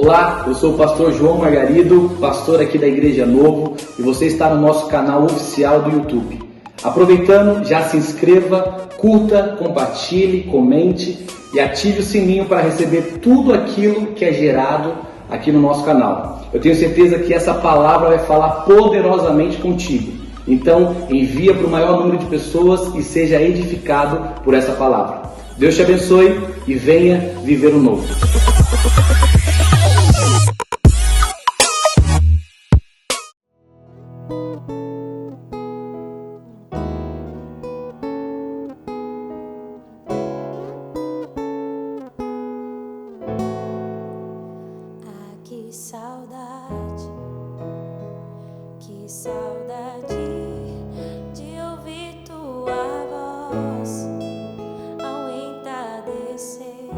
Olá, eu sou o pastor João Margarido, pastor aqui da Igreja Novo, e você está no nosso canal oficial do YouTube. Aproveitando, já se inscreva, curta, compartilhe, comente e ative o sininho para receber tudo aquilo que é gerado aqui no nosso canal. Eu tenho certeza que essa palavra vai falar poderosamente contigo. Então, envia para o maior número de pessoas e seja edificado por essa palavra. Deus te abençoe e venha viver o novo. Que saudade de ouvir tua voz ao entardecer.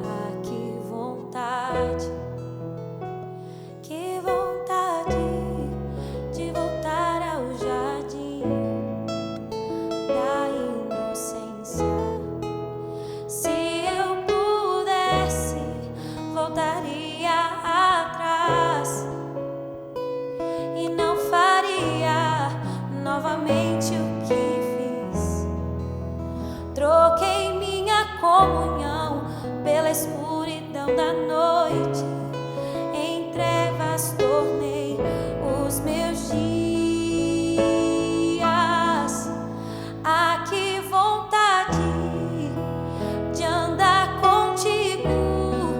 Ah, que vontade de voltar ao jardim da inocência. Se eu pudesse, voltaria atrás e não faria novamente o que fiz. Troquei minha comunhão pela escuridão da noite. Em trevas tornei os meus dias. Ah, que vontade de andar contigo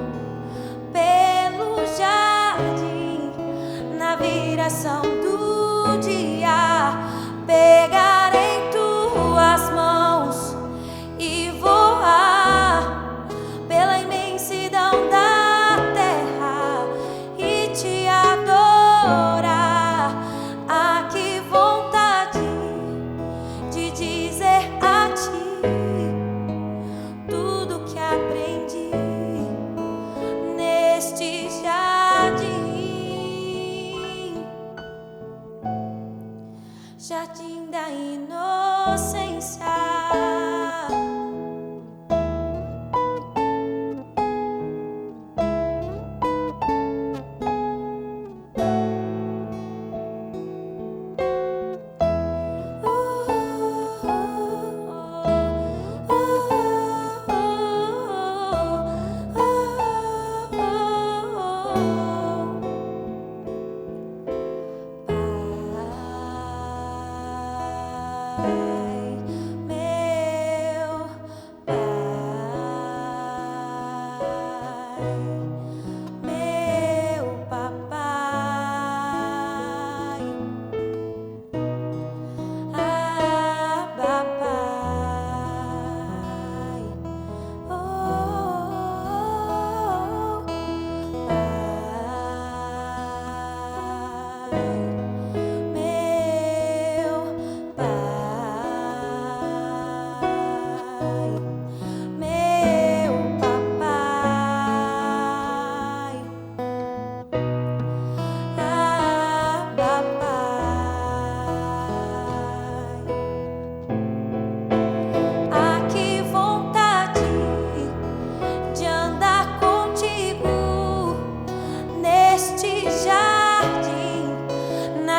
pelo jardim na viração do dia, pegar em tuas mãos e voar pela imensidão da terra e te adorar. Ah, que vontade de dizer a ti tudo que aprendi neste jardim da inocência.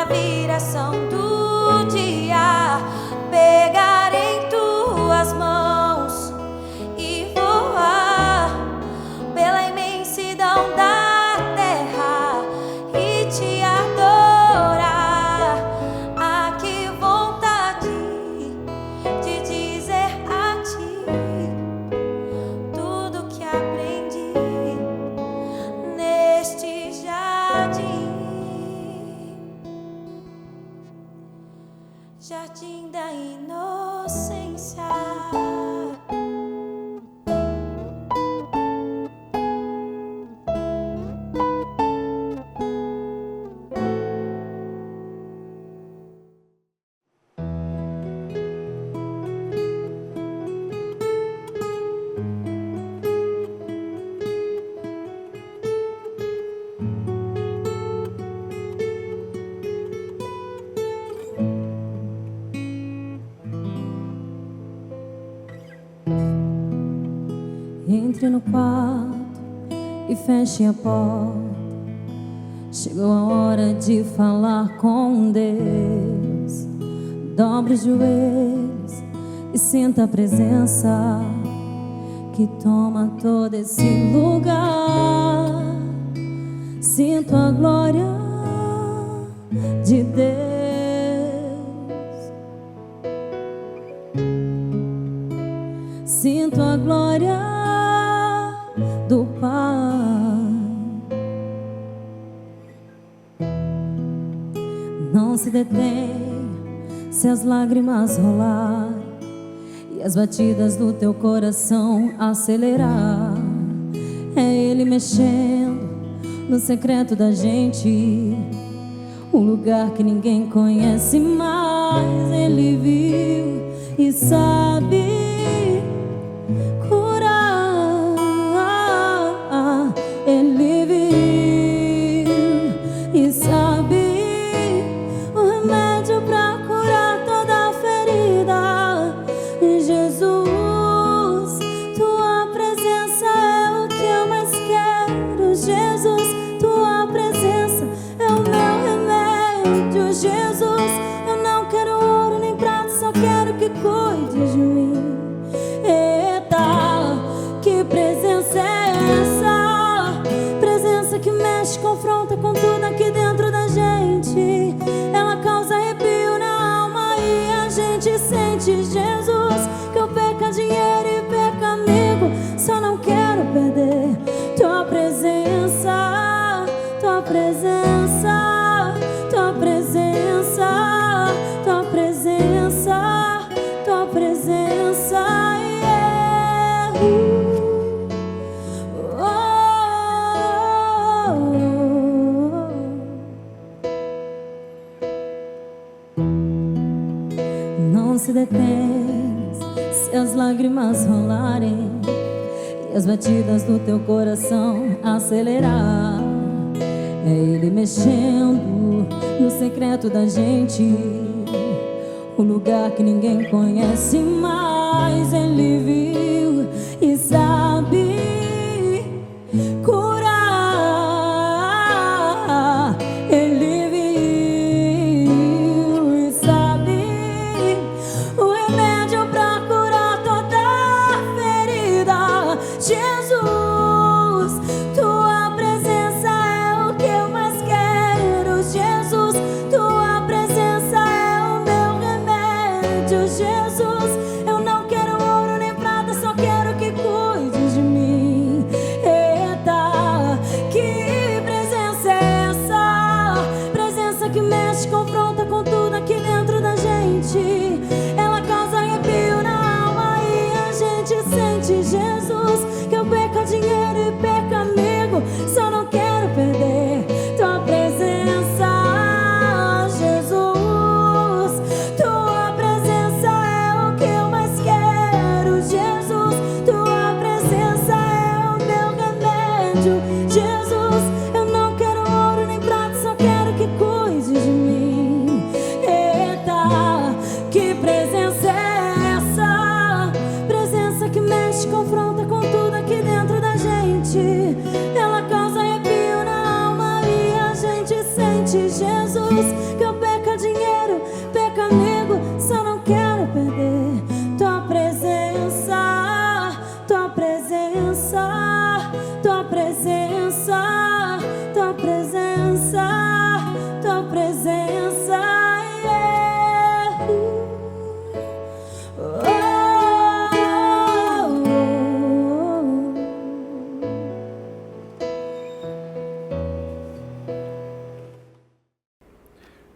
Viração do dia, pegar em tuas mãos e voar pela imensidão da terra e te adorar. Ah, que vontade de dizer a ti tudo que aprendi neste jardim da inocência. Entre no quarto e feche a porta. Chegou a hora de falar com Deus. Dobre os joelhos e sinta a presença que toma todo esse lugar. Sinto a glória de Deus. Sinto a glória do Pai. Não se detém se as lágrimas rolar e as batidas do teu coração acelerar. É Ele mexendo no secreto da gente, um lugar que ninguém conhece, mas Ele viu e sabe curar. Ele viu e sabe o remédio pra curar toda a ferida. E Jesus, tua presença é o que eu mais quero. Jesus, tua presença é o meu remédio. Jesus, eu não quero ouro nem prata, só quero que cuide de mim. Eita, que presença é essa? Presença que mexe, confronta com tudo aqui dentro da gente. Ela causa arrepio na alma e a gente sente. Jesus, que eu perca dinheiro e perca amigo, só não quero perder tua presença, tua presença, tua presença, tua presença, tua presença. Yeah. Não se detém se as lágrimas rolarem e as batidas do teu coração acelerar. É Ele mexendo no secreto da gente, um lugar que ninguém conhece, mas Ele viu e sabe curar. Ele viu e sabe o remédio pra curar toda a ferida. Jesus, tua presença é o que eu mais quero. Jesus, tua presença é o meu remédio. Jesus, eu não quero ouro nem prata, só quero que cuide de mim. Eita, que presença é essa? Presença que mexe, confronta com tudo aqui dentro da gente. Ela causa arrepio na alma e a gente sente. Jesus, que eu perca dinheiro e perca amigo, só não quero perder tua presença. Jesus, tua presença é o que eu mais quero. Jesus, tua presença é o meu remédio. Jesus, eu não quero ouro nem prata, só quero que cuide de mim. Eita, que presença é essa? Presença que mexe, confronta com tudo aqui dentro da gente. Ela causa arrepio na alma e a gente sente. Jesus, que eu perca dinheiro, perca amigo, só não quero perder tua presença, tua presença, tua presença, tua presença, tua presença. Yeah.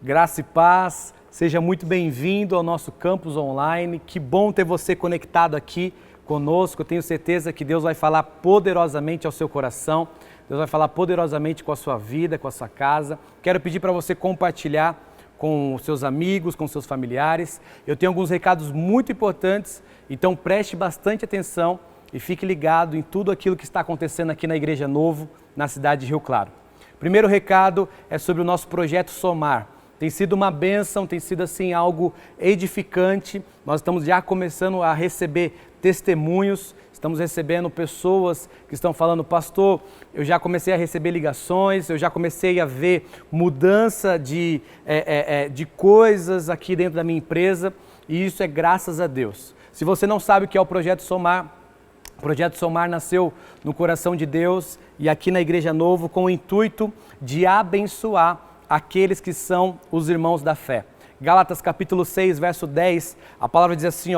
Graça e paz, seja muito bem-vindo ao nosso campus online. Que bom ter você conectado aqui conosco. Eu tenho certeza que Deus vai falar poderosamente ao seu coração. Deus vai falar poderosamente com a sua vida, com a sua casa. Quero pedir para você compartilhar com os seus amigos, com seus familiares. Eu tenho alguns recados muito importantes, então preste bastante atenção e fique ligado em tudo aquilo que está acontecendo aqui na Igreja Novo, na cidade de Rio Claro. Primeiro recado é sobre o nosso projeto Somar. Tem sido uma bênção, tem sido assim algo edificante. Nós estamos já começando a receber testemunhos, estamos recebendo pessoas que estão falando, pastor, eu já comecei a receber ligações, eu já comecei a ver mudança de coisas aqui dentro da minha empresa, e isso é graças a Deus. Se você não sabe o que é o Projeto Somar nasceu no coração de Deus e aqui na Igreja Novo com o intuito de abençoar aqueles que são os irmãos da fé. Gálatas capítulo 6, verso 10, a palavra diz assim,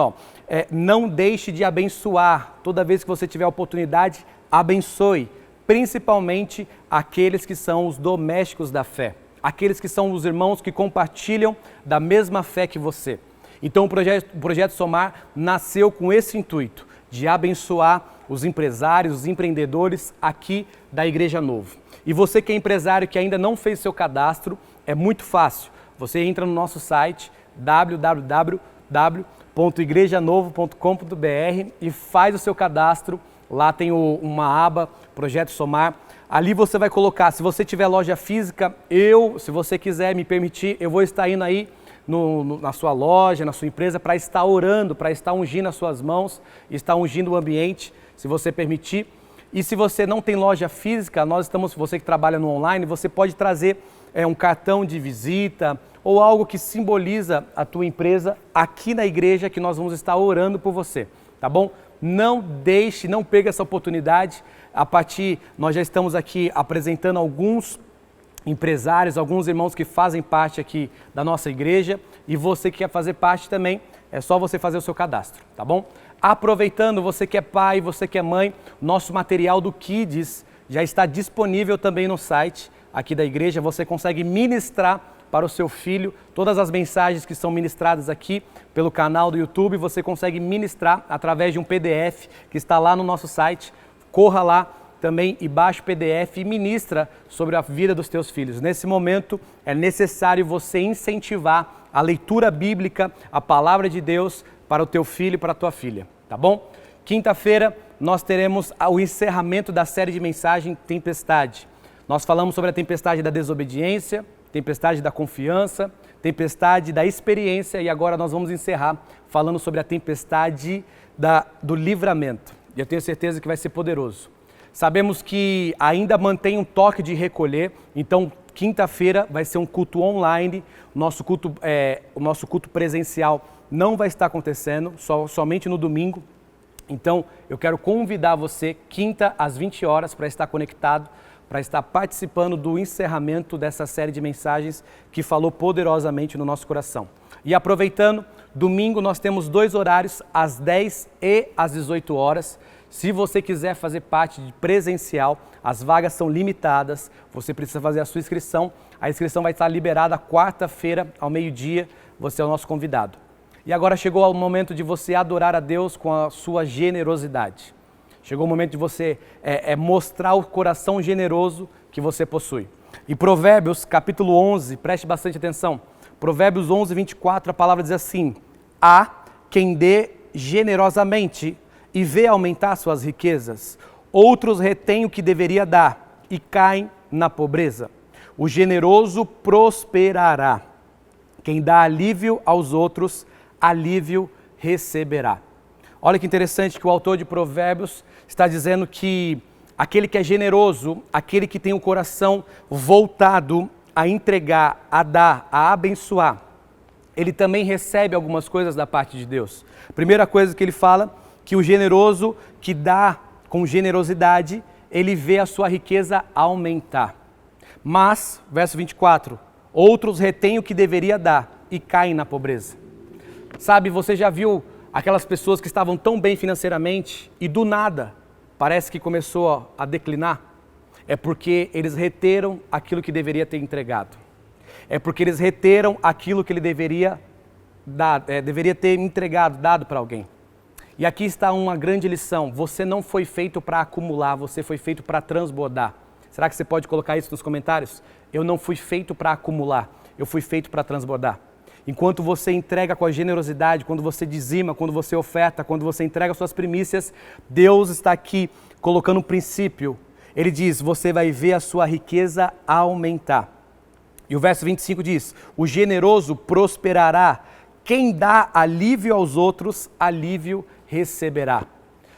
não deixe de abençoar, toda vez que você tiver a oportunidade, abençoe, principalmente aqueles que são os domésticos da fé, aqueles que são os irmãos que compartilham da mesma fé que você. Então o projeto Somar nasceu com esse intuito, de abençoar os empresários, os empreendedores aqui da Igreja Novo. E você que é empresário que ainda não fez seu cadastro, é muito fácil. Você entra no nosso site www.igrejanovo.com.br e faz o seu cadastro. Lá tem uma aba, Projeto Somar. Ali você vai colocar, se você tiver loja física, se você quiser me permitir, eu vou estar indo aí na sua loja, na sua empresa, para estar orando, para estar ungindo as suas mãos, estar ungindo o ambiente, se você permitir. E se você não tem loja física, você que trabalha no online, você pode trazer um cartão de visita ou algo que simboliza a tua empresa aqui na igreja, que nós vamos estar orando por você, tá bom? Não perca essa oportunidade. Nós já estamos aqui apresentando alguns empresários, alguns irmãos que fazem parte aqui da nossa igreja, e você que quer fazer parte também, é só você fazer o seu cadastro, tá bom? Aproveitando, você que é pai, você que é mãe, nosso material do Kids já está disponível também no site aqui da igreja. Você consegue ministrar para o seu filho todas as mensagens que são ministradas aqui pelo canal do YouTube. Você consegue ministrar através de um PDF que está lá no nosso site. Corra lá também e baixe o PDF e ministra sobre a vida dos teus filhos. Nesse momento é necessário você incentivar a leitura bíblica, a palavra de Deus para o teu filho e para a tua filha, tá bom? Quinta-feira nós teremos o encerramento da série de mensagem Tempestade. Nós falamos sobre a tempestade da desobediência, tempestade da confiança, tempestade da experiência, e agora nós vamos encerrar falando sobre a tempestade do livramento. E eu tenho certeza que vai ser poderoso. Sabemos que ainda mantém um toque de recolher, então quinta-feira vai ser um culto online, o nosso culto presencial não vai estar acontecendo, somente no domingo. Então eu quero convidar você, quinta às 20 horas, para estar conectado, para estar participando do encerramento dessa série de mensagens que falou poderosamente no nosso coração. E aproveitando, domingo nós temos 2 horários, às 10 e às 18 horas. Se você quiser fazer parte de presencial, as vagas são limitadas, você precisa fazer a sua inscrição. A inscrição vai estar liberada quarta-feira ao meio-dia, você é o nosso convidado. E agora chegou o momento de você adorar a Deus com a sua generosidade. Chegou o momento de você mostrar o coração generoso que você possui. E Provérbios, capítulo 11, preste bastante atenção. Provérbios 11, 24, a palavra diz assim: há quem dê generosamente e vê aumentar suas riquezas. Outros retêm o que deveria dar e caem na pobreza. O generoso prosperará. Quem dá alívio aos outros, alívio receberá. Olha que interessante que o autor de Provérbios está dizendo que aquele que é generoso, aquele que tem o coração voltado a entregar, a dar, a abençoar, ele também recebe algumas coisas da parte de Deus. Primeira coisa que ele fala, que o generoso que dá com generosidade, ele vê a sua riqueza aumentar. Mas, verso 24, outros retêm o que deveria dar e caem na pobreza. Sabe, você já viu aquelas pessoas que estavam tão bem financeiramente e do nada parece que começou a declinar? É porque eles reteram aquilo que deveria ter entregado. É porque eles reteram aquilo que ele deveria ter entregado, dado para alguém. E aqui está uma grande lição. Você não foi feito para acumular, você foi feito para transbordar. Será que você pode colocar isso nos comentários? Eu não fui feito para acumular, eu fui feito para transbordar. Enquanto você entrega com a generosidade, quando você dizima, quando você oferta, quando você entrega suas primícias, Deus está aqui colocando um princípio. Ele diz, você vai ver a sua riqueza aumentar. E o verso 25 diz: o generoso prosperará, quem dá alívio aos outros, alívio receberá.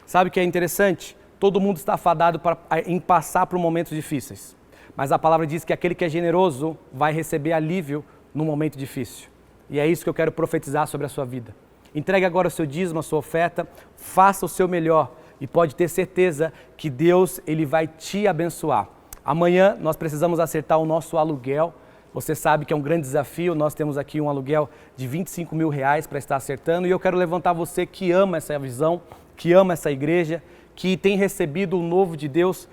Sabe o que é interessante? Todo mundo está fadado em passar por momentos difíceis. Mas a palavra diz que aquele que é generoso vai receber alívio no momento difícil. E é isso que eu quero profetizar sobre a sua vida. Entregue agora o seu dízimo, a sua oferta, faça o seu melhor e pode ter certeza que Deus ele vai te abençoar. Amanhã nós precisamos acertar o nosso aluguel. Você sabe que é um grande desafio, nós temos aqui um aluguel de R$25 mil para estar acertando e eu quero levantar você que ama essa visão, que ama essa igreja, que tem recebido o novo de Deus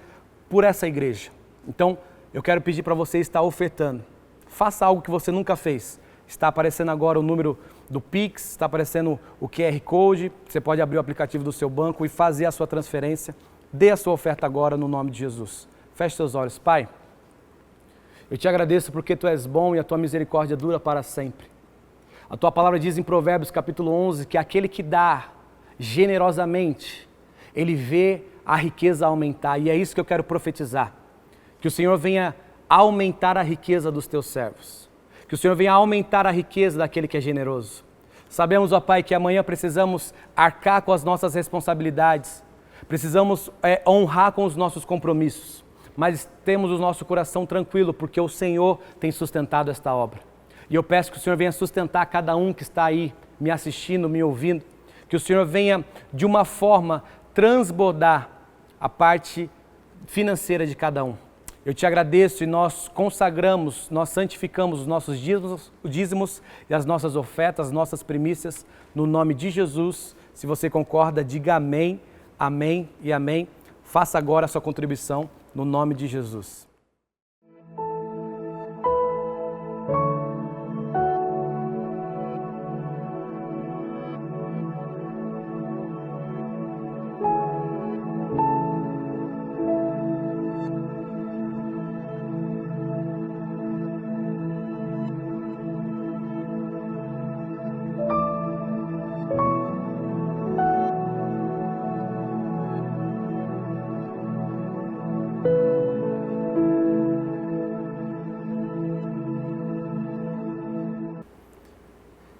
por essa igreja. Então, eu quero pedir para você estar ofertando. Faça algo que você nunca fez. Está aparecendo agora o número do Pix, está aparecendo o QR Code, você pode abrir o aplicativo do seu banco e fazer a sua transferência. Dê a sua oferta agora no nome de Jesus. Feche seus olhos. Pai, eu te agradeço porque Tu és bom e a Tua misericórdia dura para sempre. A Tua palavra diz em Provérbios capítulo 11 que aquele que dá generosamente, ele vê a riqueza aumentar. E é isso que eu quero profetizar. Que o Senhor venha aumentar a riqueza dos Teus servos. Que o Senhor venha aumentar a riqueza daquele que é generoso. Sabemos, ó Pai, que amanhã precisamos arcar com as nossas responsabilidades. Precisamos honrar com os nossos compromissos. Mas temos o nosso coração tranquilo, porque o Senhor tem sustentado esta obra. E eu peço que o Senhor venha sustentar cada um que está aí, me assistindo, me ouvindo. Que o Senhor venha, de uma forma, transbordar a parte financeira de cada um. Eu te agradeço e nós consagramos, nós santificamos os nossos dízimos e as nossas ofertas, as nossas primícias, no nome de Jesus. Se você concorda, diga amém, amém e amém. Faça agora a sua contribuição no nome de Jesus.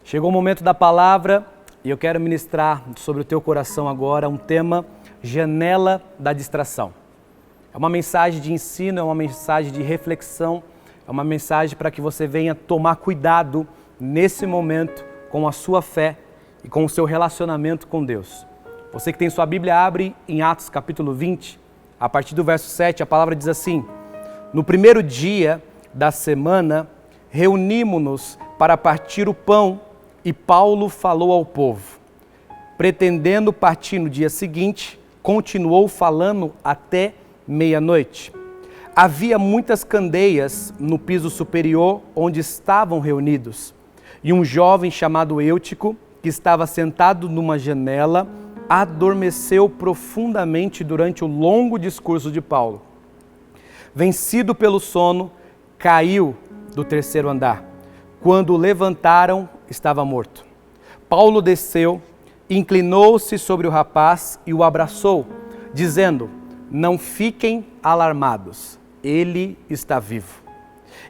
Chegou o momento da palavra e eu quero ministrar sobre o teu coração agora um tema: janela da distração. É uma mensagem de ensino, é uma mensagem de reflexão, é uma mensagem para que você venha tomar cuidado nesse momento com a sua fé e com o seu relacionamento com Deus. Você que tem sua Bíblia, abre em Atos capítulo 20, a partir do verso 7, a palavra diz assim: no primeiro dia da semana, reunimos-nos para partir o pão, e Paulo falou ao povo. Pretendendo partir no dia seguinte, continuou falando até meia-noite. Havia muitas candeias no piso superior onde estavam reunidos. E um jovem chamado Eutico, que estava sentado numa janela, adormeceu profundamente durante o longo discurso de Paulo. Vencido pelo sono, caiu do terceiro andar. Quando o levantaram, estava morto. Paulo desceu, inclinou-se sobre o rapaz e o abraçou, dizendo: não fiquem alarmados, ele está vivo.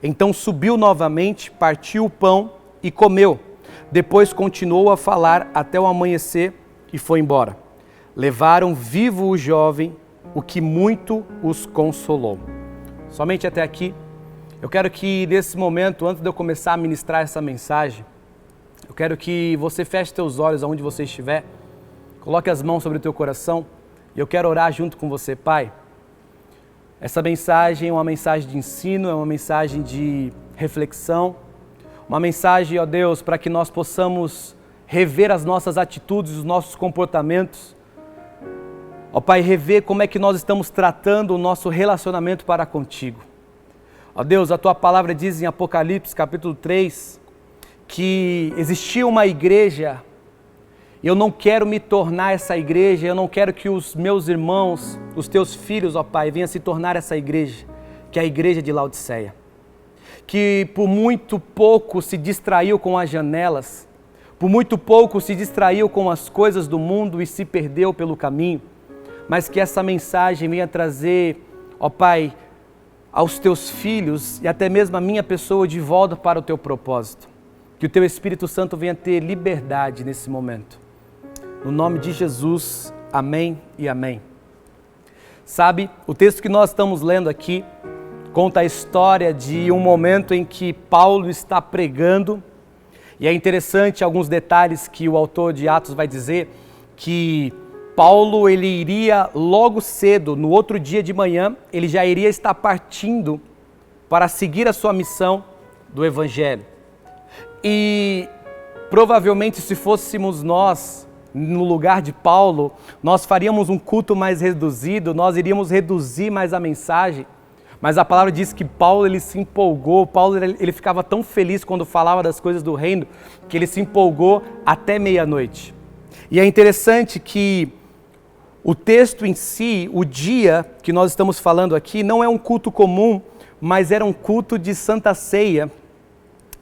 Então subiu novamente, partiu o pão e comeu. Depois continuou a falar até o amanhecer e foi embora. Levaram vivo o jovem, o que muito os consolou. Somente até aqui. Eu quero que nesse momento, antes de eu começar a ministrar essa mensagem, eu quero que você feche seus olhos aonde você estiver, coloque as mãos sobre o teu coração e eu quero orar junto com você. Pai, essa mensagem é uma mensagem de ensino, é uma mensagem de reflexão, uma mensagem, ó Deus, para que nós possamos rever as nossas atitudes, os nossos comportamentos. Ó Pai, rever como é que nós estamos tratando o nosso relacionamento para contigo. Ó Deus, a Tua palavra diz em Apocalipse capítulo 3 que existia uma igreja. Eu não quero me tornar essa igreja, eu não quero que os meus irmãos, os Teus filhos, ó Pai, venham se tornar essa igreja, que é a igreja de Laodiceia. Que por muito pouco se distraiu com as janelas, por muito pouco se distraiu com as coisas do mundo e se perdeu pelo caminho, mas que essa mensagem venha trazer, ó Pai, aos teus filhos e até mesmo a minha pessoa de volta para o teu propósito. Que o teu Espírito Santo venha ter liberdade nesse momento. No nome de Jesus, amém e amém. Sabe, o texto que nós estamos lendo aqui conta a história de um momento em que Paulo está pregando, e é interessante alguns detalhes que o autor de Atos vai dizer, que Paulo ele iria logo cedo, no outro dia de manhã, ele já iria estar partindo para seguir a sua missão do Evangelho. E provavelmente se fôssemos nós, no lugar de Paulo, nós faríamos um culto mais reduzido, nós iríamos reduzir mais a mensagem. Mas a palavra diz que Paulo ele se empolgou, Paulo ele ficava tão feliz quando falava das coisas do reino, que ele se empolgou até meia-noite. E é interessante que o texto em si, o dia que nós estamos falando aqui, não é um culto comum, mas era um culto de Santa Ceia,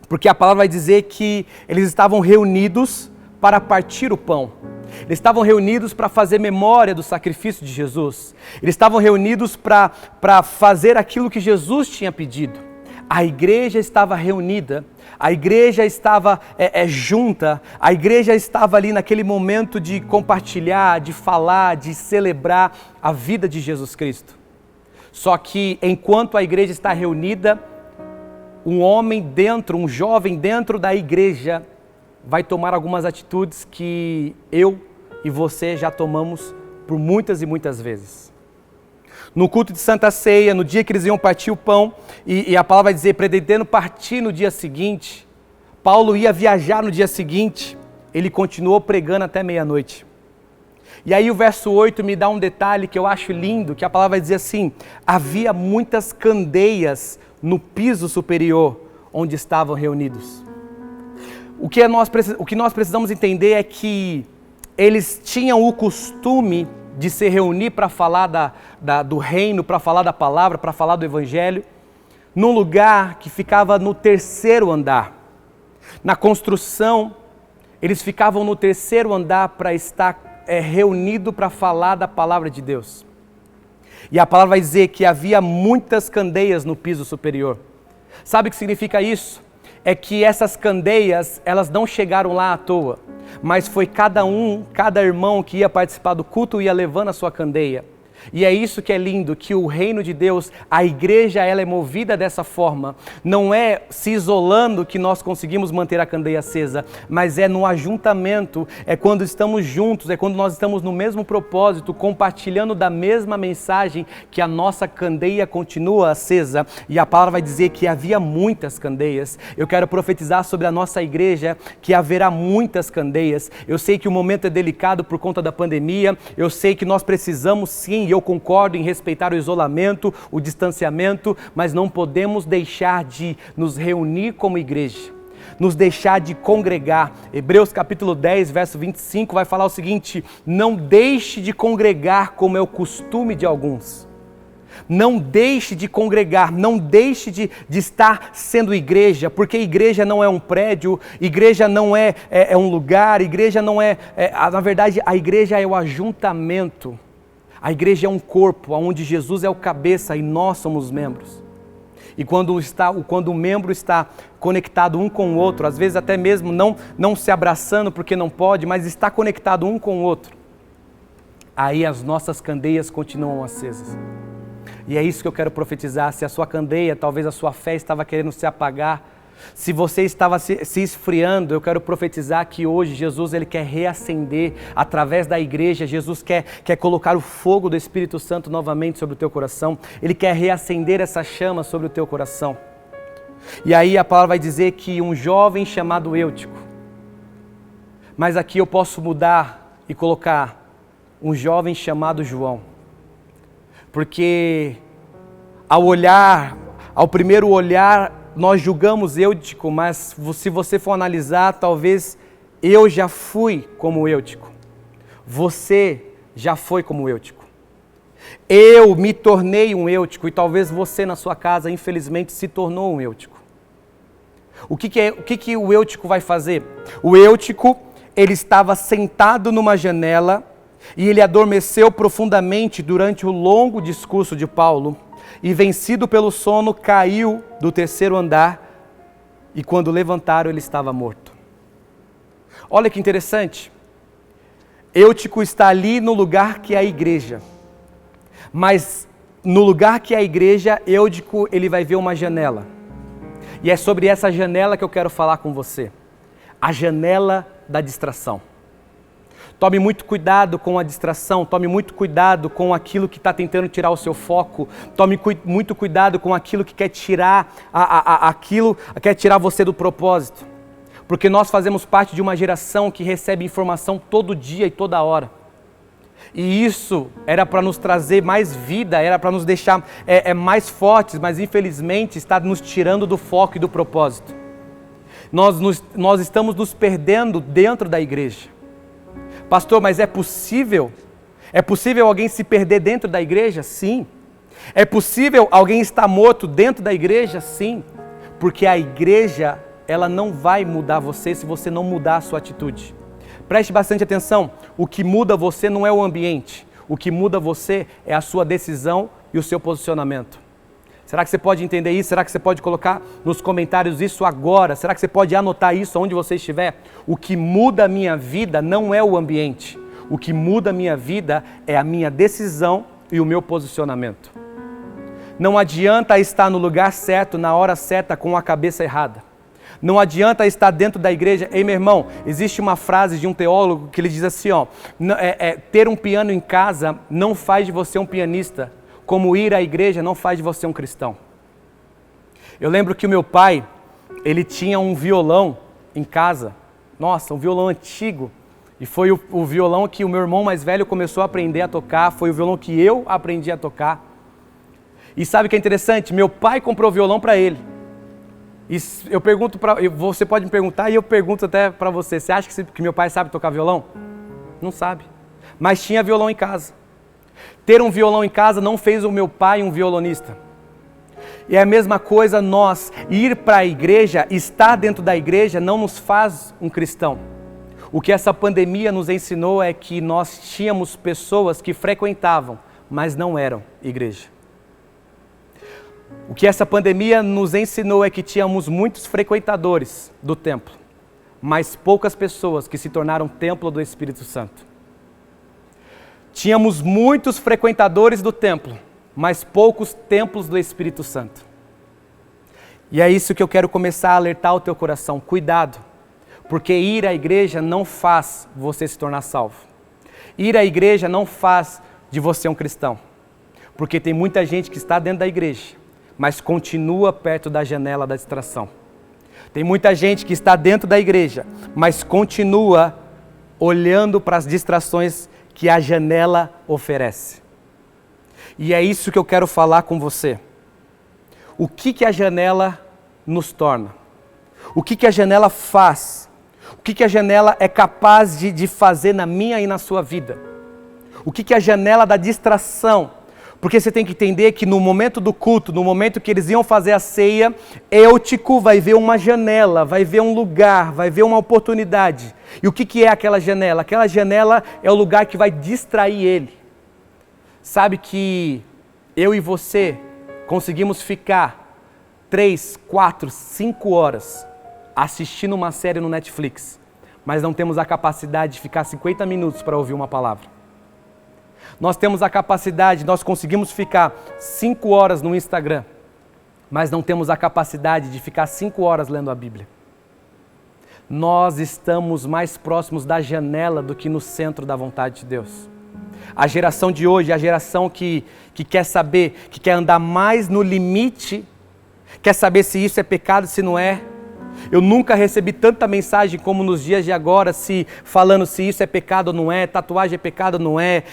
porque a palavra vai dizer que eles estavam reunidos para partir o pão. Eles estavam reunidos para fazer memória do sacrifício de Jesus. Eles estavam reunidos para fazer aquilo que Jesus tinha pedido. A igreja estava reunida, a igreja estava junta, a igreja estava ali naquele momento de compartilhar, de falar, de celebrar a vida de Jesus Cristo. Só que enquanto a igreja está reunida, um jovem dentro da igreja vai tomar algumas atitudes que eu e você já tomamos por muitas e muitas vezes. No culto de Santa Ceia, no dia que eles iam partir o pão, e a palavra vai dizer, pretendendo partir no dia seguinte, Paulo ia viajar no dia seguinte, ele continuou pregando até meia-noite. E aí o verso 8 me dá um detalhe que eu acho lindo, que a palavra vai dizer assim, havia muitas candeias no piso superior onde estavam reunidos. O que nós precisamos entender é que eles tinham o costume de se reunir para falar do reino, para falar da palavra, para falar do evangelho, num lugar que ficava no terceiro andar. Na construção, eles ficavam no terceiro andar para estar reunido para falar da palavra de Deus. E a palavra vai dizer que havia muitas candeias no piso superior. Sabe o que significa isso? É que essas candeias, elas não chegaram lá à toa, mas foi cada irmão que ia participar do culto ia levando a sua candeia. E é isso que é lindo, que o reino de Deus, a igreja, ela é movida dessa forma. Não é se isolando que nós conseguimos manter a candeia acesa, mas é no ajuntamento, é quando estamos juntos, é quando nós estamos no mesmo propósito, compartilhando da mesma mensagem, que a nossa candeia continua acesa. E a palavra vai dizer que havia muitas candeias. Eu quero profetizar sobre a nossa igreja que haverá muitas candeias. Eu sei que o momento é delicado por conta da pandemia, eu sei que nós precisamos sim, e eu concordo em respeitar o isolamento, o distanciamento, mas não podemos deixar de nos reunir como igreja, nos deixar de congregar. Hebreus capítulo 10, verso 25 vai falar o seguinte: não deixe de congregar como é o costume de alguns. Não deixe de congregar, não deixe de estar sendo igreja, porque igreja não é um prédio, igreja não é um lugar, igreja não na verdade a igreja é o ajuntamento. A igreja é um corpo, onde Jesus é o cabeça e nós somos os membros. E quando o membro está conectado um com o outro, às vezes até mesmo não se abraçando porque não pode, mas está conectado um com o outro, aí as nossas candeias continuam acesas. E é isso que eu quero profetizar. Se a sua candeia, talvez a sua fé estava querendo se apagar, se você estava se esfriando, eu quero profetizar que hoje Jesus ele quer reacender através da igreja. Jesus quer colocar o fogo do Espírito Santo novamente sobre o teu coração. Ele quer reacender essa chama sobre o teu coração. E aí a palavra vai dizer que um jovem chamado Eutico, mas aqui eu posso mudar e colocar um jovem chamado João, porque ao primeiro olhar, nós julgamos Eutico, mas se você for analisar, talvez eu já fui como Eutico. Você já foi como Eutico. Eu me tornei um Eutico e talvez você na sua casa, infelizmente, se tornou um Eutico. O que o Eutico vai fazer? O Eutico, ele estava sentado numa janela e ele adormeceu profundamente durante o longo discurso de Paulo. e, vencido pelo sono, caiu do 3º andar e quando levantaram ele estava morto. Olha que interessante. Eutico está ali no lugar que é a igreja, mas no lugar que é a igreja, Eutico ele vai ver uma janela. E é sobre essa janela que eu quero falar com você. A janela da distração. Tome muito cuidado com a distração, tome muito cuidado com aquilo que está tentando tirar o seu foco, tome muito cuidado com aquilo que quer tirar, quer tirar você do propósito. Porque nós fazemos parte de uma geração que recebe informação todo dia e toda hora. E isso era para nos trazer mais vida, era para nos deixar mais fortes, mas infelizmente está nos tirando do foco e do propósito. Nós estamos nos perdendo dentro da igreja. Pastor, mas é possível? É possível alguém se perder dentro da igreja? Sim. É possível alguém estar morto dentro da igreja? Sim. Porque a igreja, ela não vai mudar você se você não mudar a sua atitude. Preste bastante atenção, o que muda você não é o ambiente, o que muda você é a sua decisão e o seu posicionamento. Será que você pode entender isso? Será que você pode colocar nos comentários isso agora? Será que você pode anotar isso onde você estiver? O que muda a minha vida não é o ambiente, o que muda a minha vida é a minha decisão e o meu posicionamento. Não adianta estar no lugar certo, na hora certa, com a cabeça errada. Não adianta estar dentro da igreja. Ei, meu irmão, existe uma frase de um teólogo que ele diz assim, ter um piano em casa não faz de você um pianista, como ir à igreja não faz de você um cristão. Eu lembro que o meu pai, ele tinha um violão em casa, nossa, um violão antigo, e foi o violão que o meu irmão mais velho começou a aprender a tocar, foi o violão que eu aprendi a tocar. E sabe o que é interessante? Meu pai comprou o violão para ele. E eu pergunto você pode me perguntar e eu pergunto até para você, você acha que meu pai sabe tocar violão? Não sabe, mas tinha violão em casa. Ter um violão em casa não fez o meu pai um violonista. E é a mesma coisa nós, ir para a igreja, estar dentro da igreja não nos faz um cristão. O que essa pandemia nos ensinou é que nós tínhamos pessoas que frequentavam, mas não eram igreja. O que essa pandemia nos ensinou é que tínhamos muitos frequentadores do templo, mas poucas pessoas que se tornaram templo do Espírito Santo. Tínhamos muitos frequentadores do templo, mas poucos templos do Espírito Santo. E é isso que eu quero começar a alertar o teu coração. Cuidado, porque ir à igreja não faz você se tornar salvo. Ir à igreja não faz de você um cristão. Porque tem muita gente que está dentro da igreja, mas continua perto da janela da distração. Tem muita gente que está dentro da igreja, mas continua olhando para as distrações que a janela oferece. E é isso que eu quero falar com você. O que a janela nos torna? O que a janela faz? O que a janela é capaz de fazer na minha e na sua vida? O que a janela da distração? Porque você tem que entender que no momento do culto, no momento que eles iam fazer a ceia, Eutico vai ver uma janela, vai ver um lugar, vai ver uma oportunidade. E o que é aquela janela? Aquela janela é o lugar que vai distrair ele. Sabe que eu e você conseguimos ficar 3, 4, 5 horas assistindo uma série no Netflix, mas não temos a capacidade de ficar 50 minutos para ouvir uma palavra. Nós temos a capacidade, nós conseguimos ficar 5 horas no Instagram, mas não temos a capacidade de ficar 5 horas lendo a Bíblia. Nós estamos mais próximos da janela do que no centro da vontade de Deus. A geração de hoje é a geração que quer saber, que quer andar mais no limite, quer saber se isso é pecado, se não é. Eu nunca recebi tanta mensagem como nos dias de agora, falando se isso é pecado ou não é, tatuagem é pecado ou não é,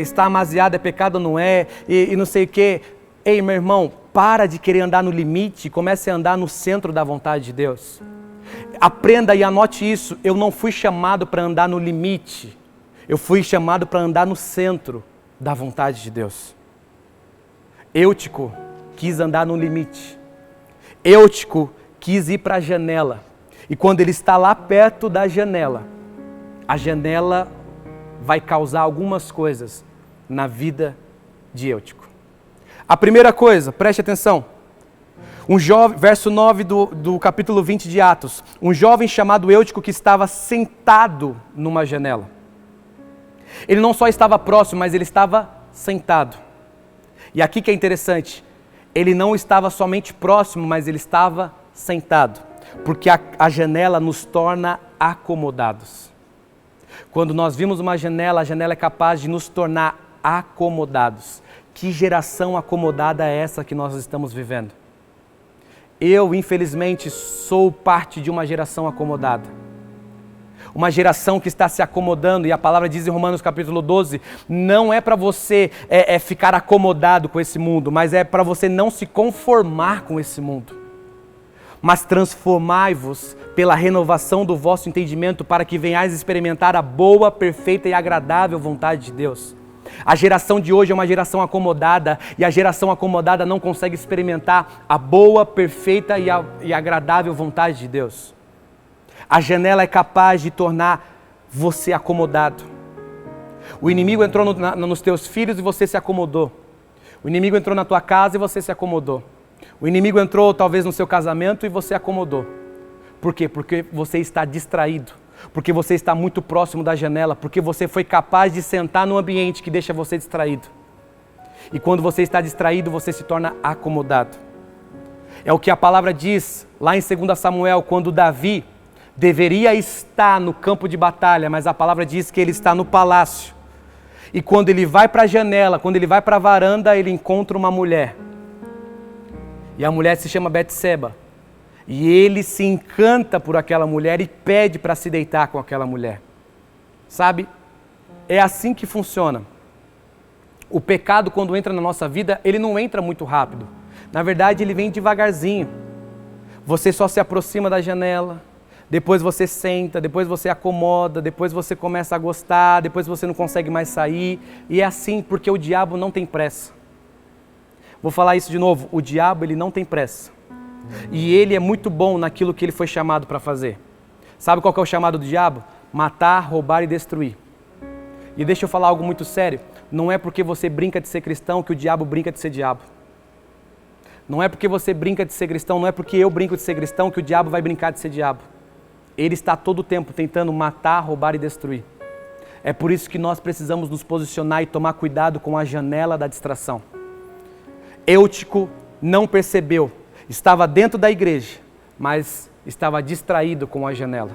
estar amaziado é pecado ou não é, e não sei o quê. Ei, meu irmão, para de querer andar no limite e comece a andar no centro da vontade de Deus. Aprenda e anote isso, eu não fui chamado para andar no limite, eu fui chamado para andar no centro da vontade de Deus. Eutico quis andar no limite. Eutico quis ir para a janela. E quando ele está lá perto da janela, a janela vai causar algumas coisas na vida de Eutico. A primeira coisa, preste atenção. Verso 9 do capítulo 20 de Atos. Um jovem chamado Eutico que estava sentado numa janela. Ele não só estava próximo, mas ele estava sentado. E aqui que é interessante. Ele não estava somente próximo, mas ele estava sentado. Porque a janela nos torna acomodados. Quando nós vimos uma janela, a janela é capaz de nos tornar acomodados. Que geração acomodada é essa que nós estamos vivendo? Eu, infelizmente, sou parte de uma geração acomodada. Uma geração que está se acomodando, e a palavra diz em Romanos capítulo 12, não é para você ficar acomodado com esse mundo, mas é para você não se conformar com esse mundo. Mas transformai-vos pela renovação do vosso entendimento para que venhais experimentar a boa, perfeita e agradável vontade de Deus. A geração de hoje é uma geração acomodada e a geração acomodada não consegue experimentar a boa, perfeita e agradável vontade de Deus. A janela é capaz de tornar você acomodado. O inimigo entrou nos teus filhos e você se acomodou. O inimigo entrou na tua casa e você se acomodou. O inimigo entrou talvez no seu casamento e você acomodou. Por quê? Porque você está distraído. Porque você está muito próximo da janela. Porque você foi capaz de sentar num ambiente que deixa você distraído. E quando você está distraído, você se torna acomodado. É o que a palavra diz lá em 2 Samuel, quando Davi deveria estar no campo de batalha, mas a palavra diz que ele está no palácio. E quando ele vai para a janela, quando ele vai para a varanda, ele encontra uma mulher. E a mulher se chama Betseba. E ele se encanta por aquela mulher e pede para se deitar com aquela mulher. Sabe? É assim que funciona. O pecado, quando entra na nossa vida, ele não entra muito rápido. Na verdade, ele vem devagarzinho. Você só se aproxima da janela, depois você senta, depois você acomoda, depois você começa a gostar, depois você não consegue mais sair. E é assim porque o diabo não tem pressa. Vou falar isso de novo. O diabo, ele não tem pressa. E ele é muito bom naquilo que ele foi chamado para fazer. Sabe qual que é o chamado do diabo? Matar, roubar e destruir. E deixa eu falar algo muito sério. Não é porque você brinca de ser cristão que o diabo brinca de ser diabo. Não é porque você brinca de ser cristão, não é porque eu brinco de ser cristão que o diabo vai brincar de ser diabo. Ele está todo o tempo tentando matar, roubar e destruir. É por isso que nós precisamos nos posicionar e tomar cuidado com a janela da distração. Eutico não percebeu. Estava dentro da igreja, mas estava distraído com a janela.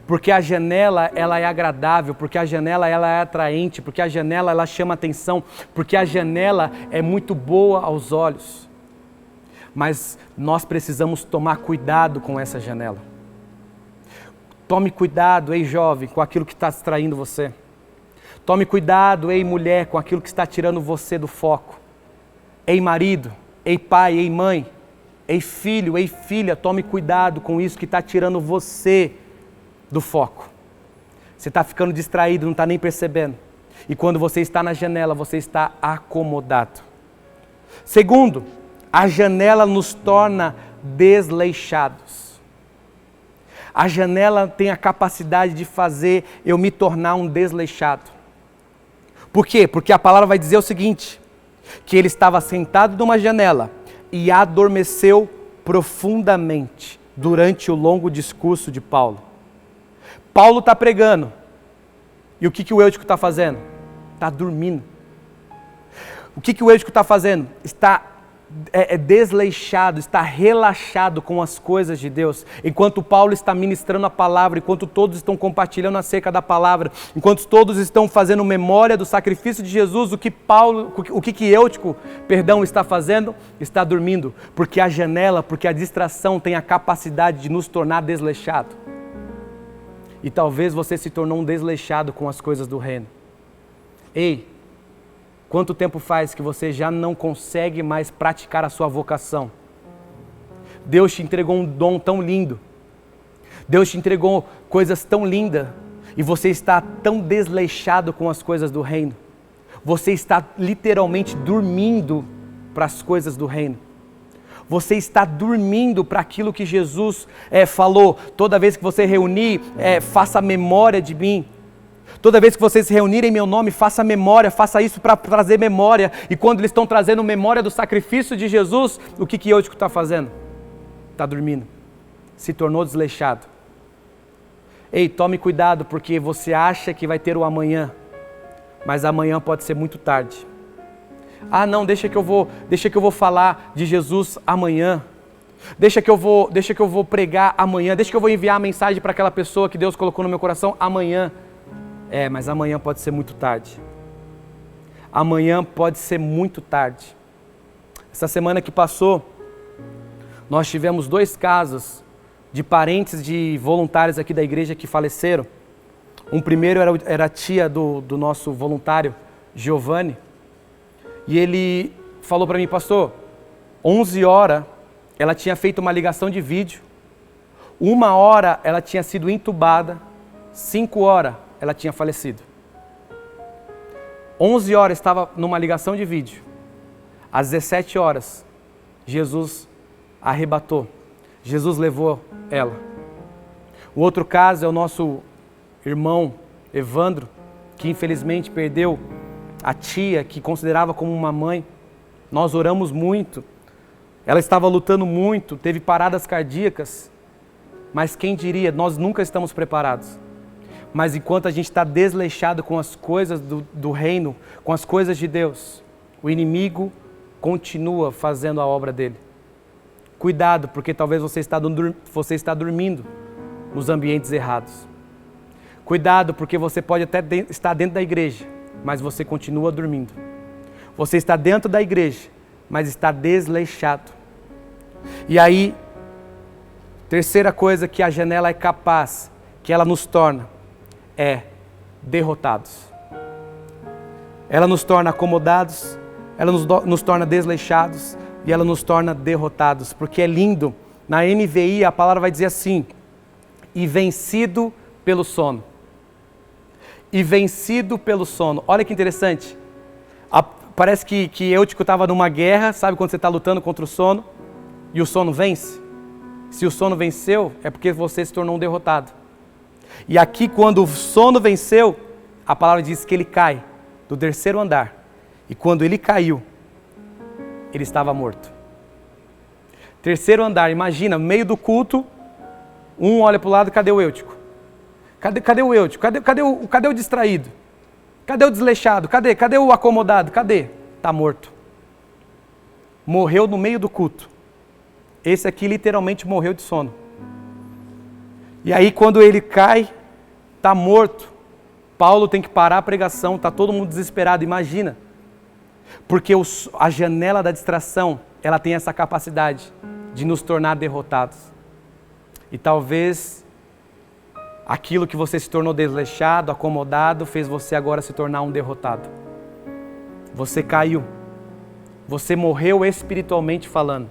Porque a janela, ela é agradável, porque a janela, ela é atraente, porque a janela, ela chama atenção, porque a janela é muito boa aos olhos. Mas nós precisamos tomar cuidado com essa janela. Tome cuidado, ei jovem, com aquilo que está distraindo você. Tome cuidado, ei mulher, com aquilo que está tirando você do foco. Ei marido, ei pai, ei mãe. Ei filho, ei filha, tome cuidado com isso que está tirando você do foco. Você está ficando distraído, não está nem percebendo. E quando você está na janela, você está acomodado. Segundo, a janela nos torna desleixados. A janela tem a capacidade de fazer eu me tornar um desleixado. Por quê? Porque a palavra vai dizer o seguinte, que ele estava sentado numa janela e adormeceu profundamente durante o longo discurso de Paulo. Paulo está pregando. E o que o Eutico está fazendo? Está dormindo. O que o Eutico está fazendo? Está desleixado, está relaxado com as coisas de Deus. Enquanto Paulo está ministrando a palavra, enquanto todos estão compartilhando acerca da palavra, enquanto todos estão fazendo memória do sacrifício de Jesus, o que Eutico, está fazendo? Está dormindo. Porque a janela, porque a distração tem a capacidade de nos tornar desleixado. E talvez você se tornou um desleixado com as coisas do reino. Ei! Quanto tempo faz que você já não consegue mais praticar a sua vocação? Deus te entregou um dom tão lindo. Deus te entregou coisas tão lindas. E você está tão desleixado com as coisas do reino. Você está literalmente dormindo para as coisas do reino. Você está dormindo para aquilo que Jesus falou. Toda vez que você reunir, faça memória de mim. Toda vez que vocês se reunirem em meu nome, faça memória, faça isso para trazer memória. E quando eles estão trazendo memória do sacrifício de Jesus, o que Eutico está fazendo? Está dormindo. Se tornou desleixado. Ei, tome cuidado, porque você acha que vai ter o amanhã, mas amanhã pode ser muito tarde. Ah, não, deixa que eu vou falar de Jesus amanhã. Deixa que eu vou pregar amanhã. Deixa que eu vou enviar a mensagem para aquela pessoa que Deus colocou no meu coração amanhã. Mas amanhã pode ser muito tarde. Amanhã pode ser muito tarde. Essa semana que passou, nós tivemos 2 casos de parentes de voluntários aqui da igreja que faleceram. Um primeiro era a tia do nosso voluntário, Giovanni. E ele falou para mim, pastor, 11 horas ela tinha feito uma ligação de vídeo. 1 hora ela tinha sido entubada. 5 horas ela tinha falecido. 11 horas estava numa ligação de vídeo. Às 17 horas, Jesus arrebatou. Jesus levou ela. O outro caso é o nosso irmão Evandro, que infelizmente perdeu a tia, que considerava como uma mãe. Nós oramos muito. Ela estava lutando muito, teve paradas cardíacas. Mas quem diria, nós nunca estamos preparados. Mas enquanto a gente está desleixado com as coisas do reino, com as coisas de Deus, o inimigo continua fazendo a obra dele. Cuidado, porque talvez você está dormindo nos ambientes errados. Cuidado, porque você pode até estar dentro da igreja, mas você continua dormindo. Você está dentro da igreja, mas está desleixado. E aí, terceira coisa que a janela é capaz, que ela nos torna, é derrotados. Ela nos torna acomodados, ela nos torna desleixados e ela nos torna derrotados. Porque é lindo, na NVI a palavra vai dizer assim, e vencido pelo sono. E vencido pelo sono. Olha que interessante. Parece que Eutico estava numa guerra, sabe quando você está lutando contra o sono e o sono vence? Se o sono venceu, é porque você se tornou um derrotado. E aqui, quando o sono venceu, a palavra diz que ele cai do 3º andar. E quando ele caiu, ele estava morto. 3º andar, imagina, no meio do culto, um olha para o lado, cadê o Eutico? Cadê o Eutico? Cadê o distraído? Cadê o desleixado? Cadê o acomodado? Cadê? Está morto. Morreu no meio do culto. Esse aqui literalmente morreu de sono. E aí quando ele cai, está morto. Paulo tem que parar a pregação, está todo mundo desesperado, imagina. Porque a janela da distração, ela tem essa capacidade de nos tornar derrotados. E talvez aquilo que você se tornou desleixado, acomodado, fez você agora se tornar um derrotado. Você caiu. Você morreu espiritualmente falando.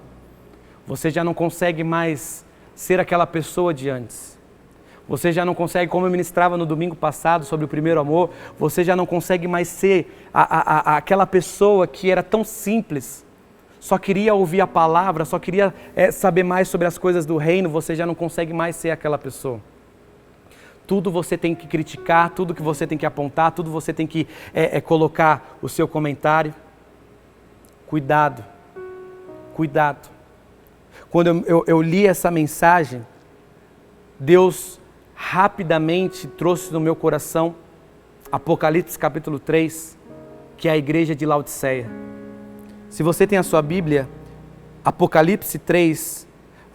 Você já não consegue mais ser aquela pessoa de antes. Você já não consegue, como eu ministrava no domingo passado sobre o primeiro amor, você já não consegue mais ser aquela pessoa que era tão simples, só queria ouvir a palavra, só queria saber mais sobre as coisas do reino, você já não consegue mais ser aquela pessoa. Tudo você tem que criticar, tudo que você tem que apontar, tudo você tem que colocar o seu comentário. Cuidado, cuidado. Quando eu li essa mensagem, Deus rapidamente trouxe no meu coração Apocalipse capítulo 3, que é a igreja de Laodiceia. Se você tem a sua Bíblia, Apocalipse 3,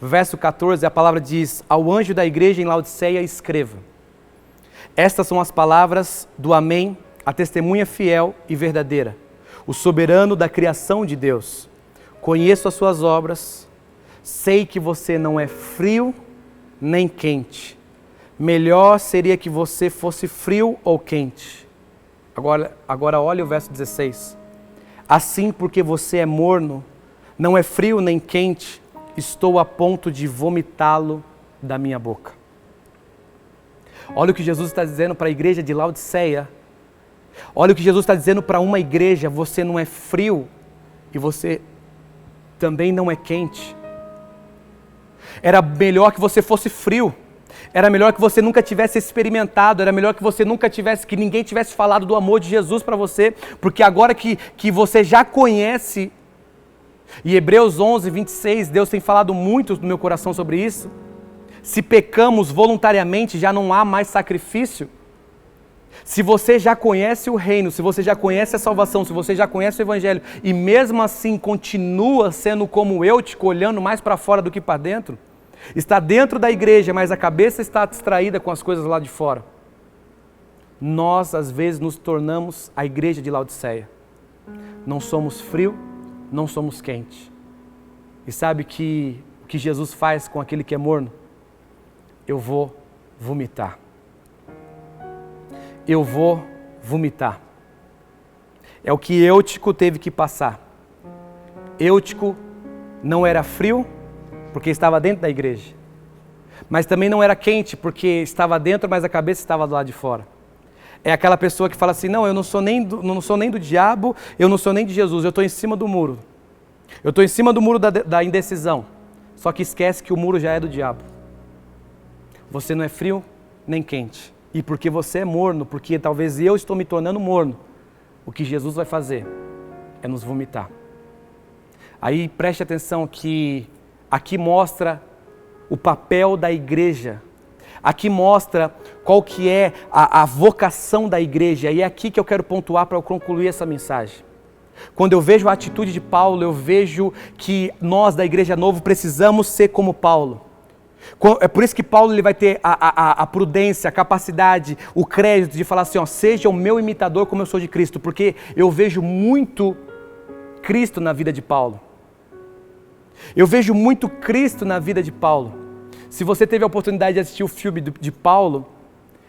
verso 14, a palavra diz: ao anjo da igreja em Laodiceia escreva: estas são as palavras do Amém, a testemunha fiel e verdadeira, o soberano da criação de Deus. Conheço as suas obras, sei que você não é frio nem quente. Melhor seria que você fosse frio ou quente. Agora olha o verso 16. Assim, porque você é morno, não é frio nem quente, estou a ponto de vomitá-lo da minha boca. Olha o que Jesus está dizendo para a igreja de Laodiceia. Olha o que Jesus está dizendo para uma igreja: você não é frio e você também não é quente. Era melhor que você fosse frio. Era melhor que você nunca tivesse experimentado, era melhor que você nunca tivesse, que ninguém tivesse falado do amor de Jesus para você, porque agora que você já conhece, e Hebreus 11, 26, Deus tem falado muito no meu coração sobre isso. Se pecamos voluntariamente, já não há mais sacrifício. Se você já conhece o reino, se você já conhece a salvação, se você já conhece o evangelho, e mesmo assim continua sendo como Eutico, olhando mais para fora do que para dentro, está dentro da igreja, mas a cabeça está distraída com as coisas lá de fora. Nós, às vezes, nos tornamos a igreja de Laodiceia. Não somos frio, não somos quente. E sabe o que Jesus faz com aquele que é morno? Eu vou vomitar. Eu vou vomitar. É o que Eutico teve que passar. Eutico não era frio, porque estava dentro da igreja. Mas também não era quente, porque estava dentro, mas a cabeça estava do lado de fora. É aquela pessoa que fala assim, não, eu não sou nem do diabo, eu não sou nem de Jesus, eu estou em cima do muro. Eu estou em cima do muro da indecisão. Só que esquece que o muro já é do diabo. Você não é frio nem quente. E porque você é morno, porque talvez eu estou me tornando morno, o que Jesus vai fazer é nos vomitar. Aí preste atenção que aqui mostra o papel da igreja. Aqui mostra qual que é a vocação da igreja. E é aqui que eu quero pontuar para eu concluir essa mensagem. Quando eu vejo a atitude de Paulo, eu vejo que nós da Igreja Novo precisamos ser como Paulo. É por isso que Paulo ele vai ter a prudência, a capacidade, o crédito de falar assim, ó, seja o meu imitador como eu sou de Cristo, porque eu vejo muito Cristo na vida de Paulo. Eu vejo muito Cristo na vida de Paulo. Se você teve a oportunidade de assistir o filme de Paulo,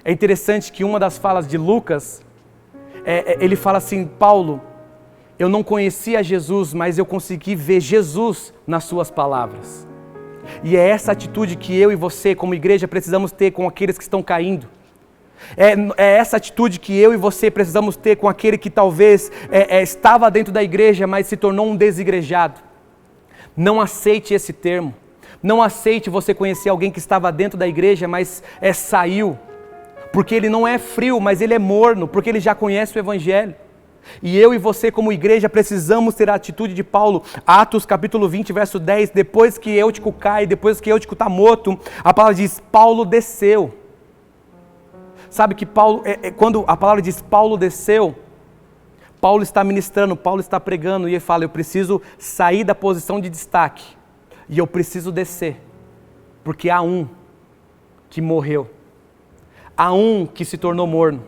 é interessante que uma das falas de Lucas, ele fala assim, Paulo, eu não conhecia Jesus, mas eu consegui ver Jesus nas suas palavras. E é essa atitude que eu e você, como igreja, precisamos ter com aqueles que estão caindo. É essa atitude que eu e você precisamos ter com aquele que talvez estava dentro da igreja, mas se tornou um desigrejado. Não aceite esse termo. Não aceite você conhecer alguém que estava dentro da igreja, mas saiu. Porque ele não é frio, mas ele é morno, porque ele já conhece o evangelho. E eu e você como igreja precisamos ter a atitude de Paulo. Atos capítulo 20, verso 10, depois que Eutico cai, depois que Eutico está morto, a palavra diz, Paulo desceu. Sabe que Paulo, quando a palavra diz Paulo desceu, Paulo está ministrando, Paulo está pregando e ele fala, eu preciso sair da posição de destaque e eu preciso descer, porque há um que morreu, há um que se tornou morno,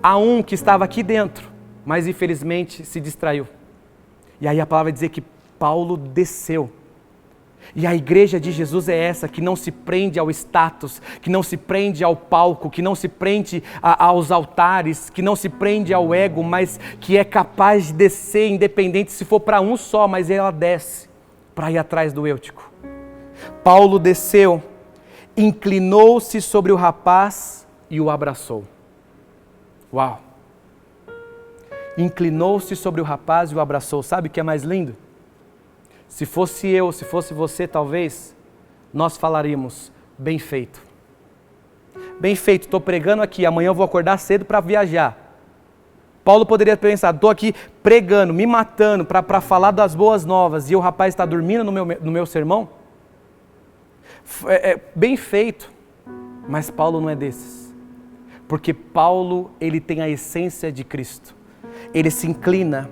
há um que estava aqui dentro, mas infelizmente se distraiu. E aí a palavra vai dizer que Paulo desceu. E a igreja de Jesus é essa, que não se prende ao status, que não se prende ao palco, que não se prende aos altares, que não se prende ao ego, mas que é capaz de descer independente se for para um só, mas ela desce para ir atrás do Eutico. Paulo desceu, inclinou-se sobre o rapaz e o abraçou. Uau! Inclinou-se sobre o rapaz e o abraçou. Sabe o que é mais lindo? Se fosse eu, se fosse você, talvez, nós falaríamos, bem feito. Bem feito, estou pregando aqui, amanhã eu vou acordar cedo para viajar. Paulo poderia pensar, estou aqui pregando, me matando para falar das boas novas e o rapaz está dormindo no meu sermão? Bem feito, mas Paulo não é desses. Porque Paulo, ele tem a essência de Cristo. Ele se inclina,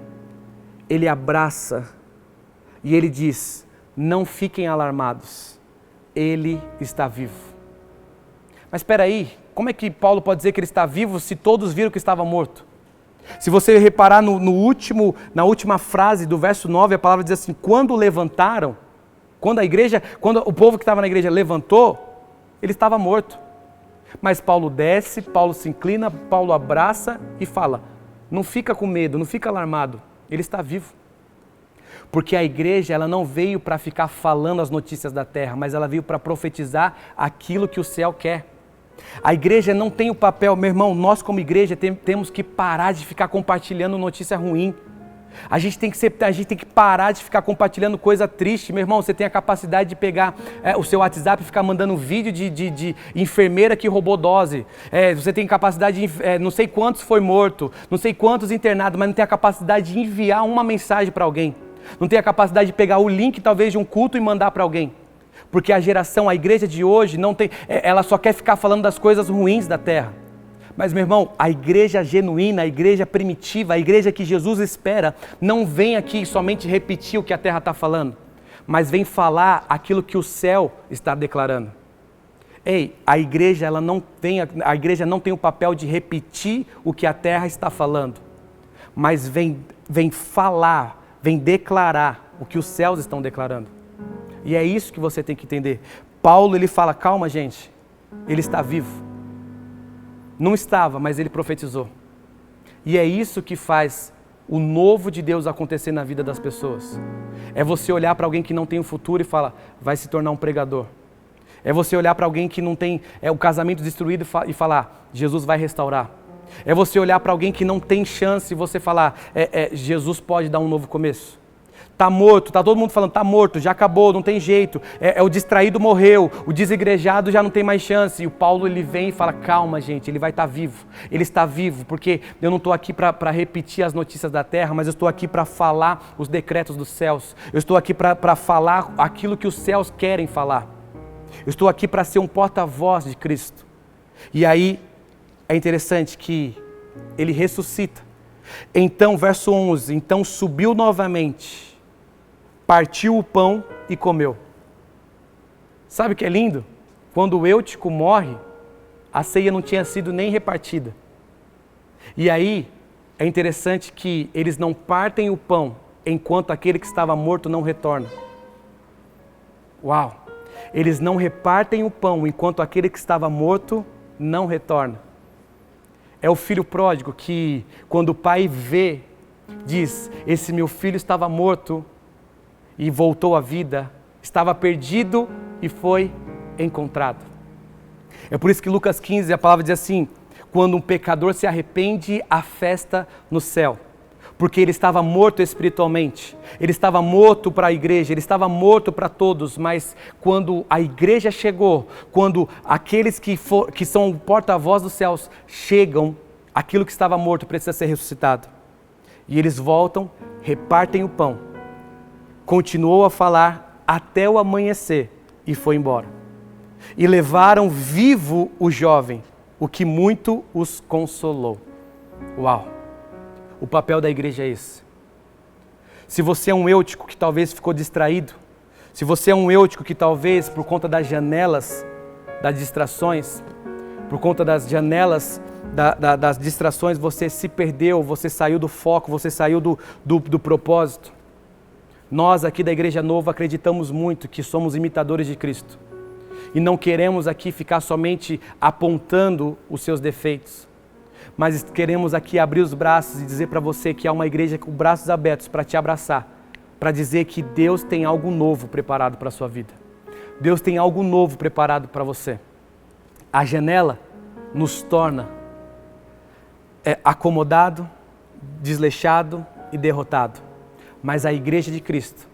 ele abraça e ele diz, não fiquem alarmados, ele está vivo. Mas espera aí, como é que Paulo pode dizer que ele está vivo se todos viram que estava morto? Se você reparar na última frase do verso 9, a palavra diz assim, quando levantaram, quando o povo que estava na igreja levantou, ele estava morto. Mas Paulo desce, Paulo se inclina, Paulo abraça e fala, não fica com medo, não fica alarmado, ele está vivo. Porque a igreja ela não veio para ficar falando as notícias da terra, mas ela veio para profetizar aquilo que o céu quer. A igreja não tem o papel, meu irmão, nós como igreja temos que parar de ficar compartilhando notícia ruim. A gente tem que parar de ficar compartilhando coisa triste. Meu irmão, você tem a capacidade de pegar o seu WhatsApp e ficar mandando vídeo de enfermeira que roubou dose. Você tem capacidade de, não sei quantos foi morto, não sei quantos internados, mas não tem a capacidade de enviar uma mensagem para alguém. Não tem a capacidade de pegar o link talvez de um culto e mandar para alguém. Porque a igreja de hoje, ela só quer ficar falando das coisas ruins da terra. Mas, meu irmão, a igreja genuína, a igreja primitiva, a igreja que Jesus espera, não vem aqui somente repetir o que a terra está falando, mas vem falar aquilo que o céu está declarando. Ei, a igreja não tem o papel de repetir o que a terra está falando, mas vem falar, vem declarar o que os céus estão declarando. E é isso que você tem que entender. Paulo, ele fala, calma gente, ele está vivo. Não estava, mas ele profetizou. E é isso que faz o novo de Deus acontecer na vida das pessoas. É você olhar para alguém que não tem um futuro e falar, vai se tornar um pregador. É você olhar para alguém que não tem o casamento destruído e falar, Jesus vai restaurar. É você olhar para alguém que não tem chance e você falar, Jesus pode dar um novo começo. Está morto, está todo mundo falando, está morto, já acabou, não tem jeito. O distraído morreu, o desigrejado já não tem mais chance. E o Paulo, ele vem e fala, calma gente, ele vai estar vivo. Ele está vivo, porque eu não estou aqui para repetir as notícias da terra, mas eu estou aqui para falar os decretos dos céus. Eu estou aqui para falar aquilo que os céus querem falar. Eu estou aqui para ser um porta-voz de Cristo. E aí, é interessante que ele ressuscita. Então, verso 11, então subiu novamente, partiu o pão e comeu. Sabe o que é lindo? Quando o Eutico morre, a ceia não tinha sido nem repartida. E aí, é interessante que eles não partem o pão enquanto aquele que estava morto não retorna. Uau! Eles não repartem o pão enquanto aquele que estava morto não retorna. É o filho pródigo que, quando o pai vê, diz, esse meu filho estava morto e voltou à vida, estava perdido e foi encontrado. É por isso que Lucas 15, a palavra diz assim, quando um pecador se arrepende, há festa no céu. Porque ele estava morto espiritualmente, ele estava morto para a igreja, ele estava morto para todos, mas quando a igreja chegou, quando aqueles que são o porta-voz dos céus chegam, aquilo que estava morto precisa ser ressuscitado. E eles voltam, repartem o pão, continuou a falar até o amanhecer e foi embora. E levaram vivo o jovem, o que muito os consolou. Uau! O papel da igreja é esse. Se você é um Eutico que talvez ficou distraído, se você é um Eutico que talvez por conta das janelas, das distrações, por conta das janelas, das distrações, você se perdeu, você saiu do foco, você saiu do propósito. Nós aqui da Igreja Nova acreditamos muito que somos imitadores de Cristo. E não queremos aqui ficar somente apontando os seus defeitos. Mas queremos aqui abrir os braços e dizer para você que há uma igreja com braços abertos para te abraçar, para dizer que Deus tem algo novo preparado para a sua vida. Deus tem algo novo preparado para você. A janela nos torna acomodado, desleixado e derrotado. Mas a igreja de Cristo,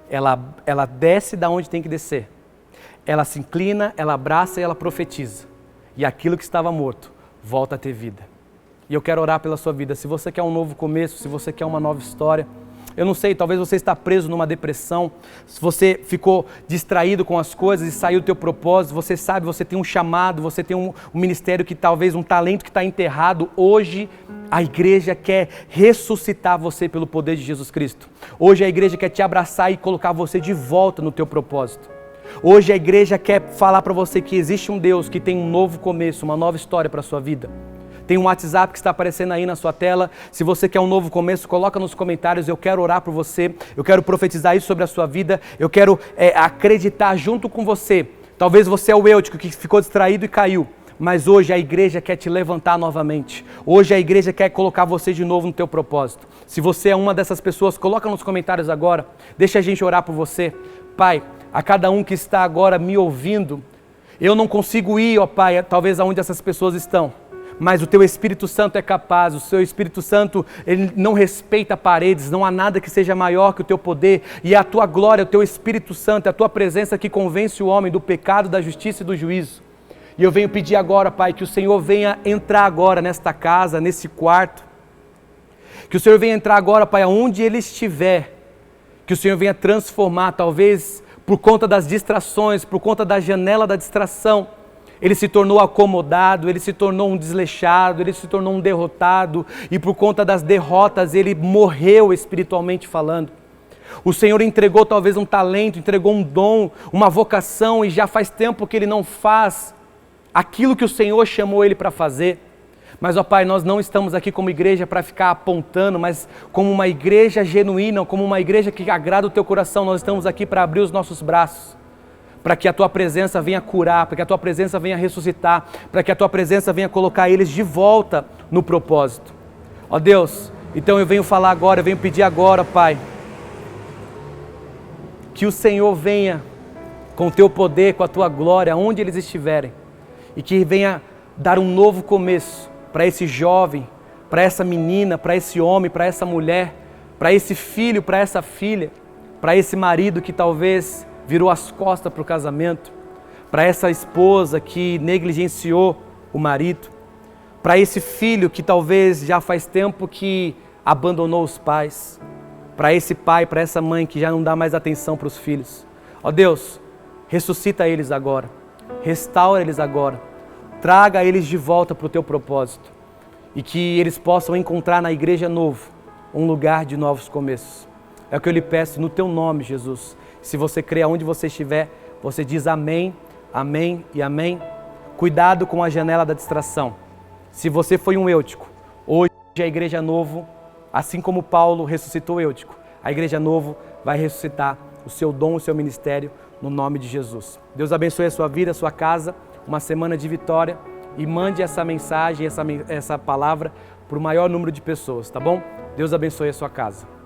ela desce da onde tem que descer. Ela se inclina, ela abraça e ela profetiza. E aquilo que estava morto volta a ter vida. E eu quero orar pela sua vida. Se você quer um novo começo, se você quer uma nova história, eu não sei, talvez você está preso numa depressão, se você ficou distraído com as coisas e saiu do teu propósito, você sabe, você tem um chamado, você tem um ministério que talvez, um talento que está enterrado. Hoje a igreja quer ressuscitar você pelo poder de Jesus Cristo. Hoje a igreja quer te abraçar e colocar você de volta no teu propósito. Hoje a igreja quer falar para você que existe um Deus que tem um novo começo, uma nova história para a sua vida. Tem um WhatsApp que está aparecendo aí na sua tela. Se você quer um novo começo, coloca nos comentários. Eu quero orar por você. Eu quero profetizar isso sobre a sua vida. Eu quero acreditar junto com você. Talvez você é o Eutico que ficou distraído e caiu. Mas hoje a igreja quer te levantar novamente. Hoje a igreja quer colocar você de novo no teu propósito. Se você é uma dessas pessoas, coloca nos comentários agora. Deixa a gente orar por você. Pai, a cada um que está agora me ouvindo, eu não consigo ir, ó Pai, talvez aonde essas pessoas estão. mas o Teu Espírito Santo é capaz. O Seu Espírito Santo, ele não respeita paredes, não há nada que seja maior que o Teu poder, e é a Tua glória, o Teu Espírito Santo, é a Tua presença que convence o homem do pecado, da justiça e do juízo. E eu venho pedir agora, Pai, que o Senhor venha entrar agora nesta casa, nesse quarto, que o Senhor venha entrar agora, Pai, aonde Ele estiver, que o Senhor venha transformar, talvez por conta das distrações, por conta da janela da distração, ele se tornou acomodado, ele se tornou um desleixado, ele se tornou um derrotado, e por conta das derrotas ele morreu espiritualmente falando. O Senhor entregou talvez um talento, entregou um dom, uma vocação, e já faz tempo que ele não faz aquilo que o Senhor chamou ele para fazer. Mas, ó Pai, nós não estamos aqui como igreja para ficar apontando, mas como uma igreja genuína, como uma igreja que agrada o Teu coração. Nós estamos aqui para abrir os nossos braços, para que a Tua presença venha curar, para que a Tua presença venha ressuscitar, para que a Tua presença venha colocar eles de volta no propósito. Ó Deus, então eu venho falar agora, eu venho pedir agora, Pai, que o Senhor venha com o Teu poder, com a Tua glória, onde eles estiverem, e que venha dar um novo começo para esse jovem, para essa menina, para esse homem, para essa mulher, para esse filho, para essa filha, para esse marido que talvez virou as costas para o casamento, para essa esposa que negligenciou o marido, para esse filho que talvez já faz tempo que abandonou os pais, para esse pai, para essa mãe que já não dá mais atenção para os filhos. Ó Deus, ressuscita eles agora, restaura eles agora, traga eles de volta para o Teu propósito, e que eles possam encontrar na Igreja Novo um lugar de novos começos. É o que eu lhe peço no Teu nome, Jesus. Se você crê aonde você estiver, você diz amém, amém e amém. Cuidado com a janela da distração. Se você foi um Eutico, hoje a Igreja Novo, assim como Paulo ressuscitou Eutico, a Igreja Novo vai ressuscitar o seu dom, o seu ministério, no nome de Jesus. Deus abençoe a sua vida, a sua casa, uma semana de vitória, e mande essa mensagem, essa palavra para o maior número de pessoas, tá bom? Deus abençoe a sua casa.